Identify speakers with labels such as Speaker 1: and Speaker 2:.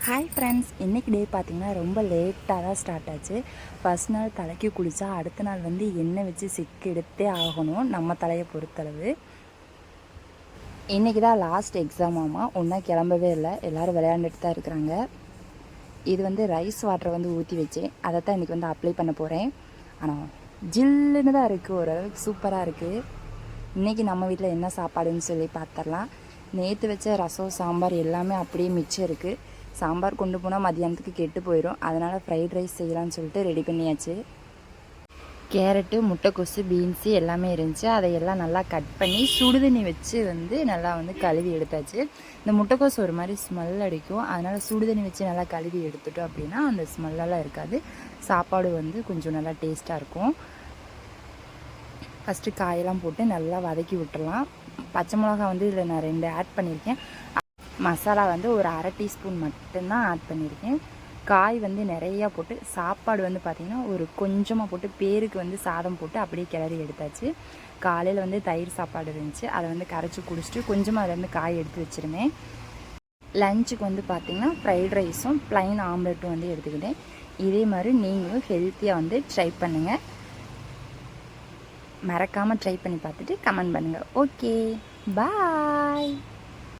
Speaker 1: Hi friends, இன்றைக்கி டே பார்த்திங்கன்னா ரொம்ப லேட்டாக தான் ஸ்டார்ட் ஆச்சு. ஃபஸ்ட் நாள் தலைக்கு குளித்தா அடுத்த நாள் வந்து எண்ணெய் வச்சு சிக்கு எடுத்தே ஆகணும் நம்ம தலையை பொறுத்தளவு. இன்றைக்கி தான் லாஸ்ட் எக்ஸாமாமா, ஒன்றா கிளம்பவே இல்லை, எல்லோரும் விளையாண்டுட்டு தான் இருக்கிறாங்க. இது வந்து ரைஸ் வாட்டரை வந்து ஊற்றி வச்சேன், அதை தான் இன்றைக்கி வந்து அப்ளை பண்ண போகிறேன். ஆனால் ஜில்லுன்னு தான் இருக்குது, ஓரளவுக்கு சூப்பராக இருக்குது. இன்றைக்கி நம்ம வீட்டில் என்ன சாப்பாடுன்னு சொல்லி பார்த்துடலாம். நேற்று வச்ச ரசம் சாம்பார் எல்லாமே அப்படியே மிச்சம் இருக்குது. சாம்பார் கொண்டு போனால் மதியானத்துக்கு கெட்டு போயிடும், அதனால் ஃப்ரைட் ரைஸ் செய்யலான்னு சொல்லிட்டு ரெடி பண்ணியாச்சு. கேரட்டு, முட்டைக்கோசு, பீன்ஸு எல்லாமே இருந்துச்சு. அதையெல்லாம் நல்லா கட் பண்ணி சுடுதண்ணி வச்சு வந்து நல்லா வந்து கழுவி எடுத்தாச்சு. இந்த முட்டைக்கோசு ஒரு மாதிரி ஸ்மெல் அடிக்கும், அதனால் சுடுதண்ணி வச்சு நல்லா கழுவி எடுத்துட்டோம் அப்படின்னா அந்த ஸ்மெல்லெல்லாம் இருக்காது. சாப்பாடு வந்து கொஞ்சம் நல்லா டேஸ்ட்டாக இருக்கும். ஃபஸ்ட்டு காயெல்லாம் போட்டு நல்லா வதக்கி விட்டுடலாம். பச்சை மிளகா வந்து இதில் நான் 2 ஆட் பண்ணியிருக்கேன். மசாலா வந்து ஒரு அரை டீஸ்பூன் மட்டும்தான் ஆட் பண்ணியிருக்கேன். காய் வந்து நிறையா போட்டு, சாப்பாடு வந்து பார்த்திங்கன்னா ஒரு கொஞ்சமாக போட்டு, பேருக்கு வந்து சாதம் போட்டு அப்படியே கிளறி எடுத்தாச்சு. காலையில் வந்து தயிர் சாப்பாடு இருந்துச்சு, அதை வந்து கரைச்சி குடிச்சிட்டு கொஞ்சமாக அதிலேருந்து காய் எடுத்து வச்சுருந்தேன். லஞ்சுக்கு வந்து பார்த்திங்கன்னா ஃப்ரைட் ரைஸும் ப்ளைன் ஆம்லெட்டும் வந்து எடுத்துக்கிட்டேன். இதே மாதிரி நீங்களும் ஹெல்த்தியாக வந்து ட்ரை பண்ணுங்கள். மறக்காமல் ட்ரை பண்ணி பார்த்துட்டு கமெண்ட் பண்ணுங்கள். ஓகே, பாய்.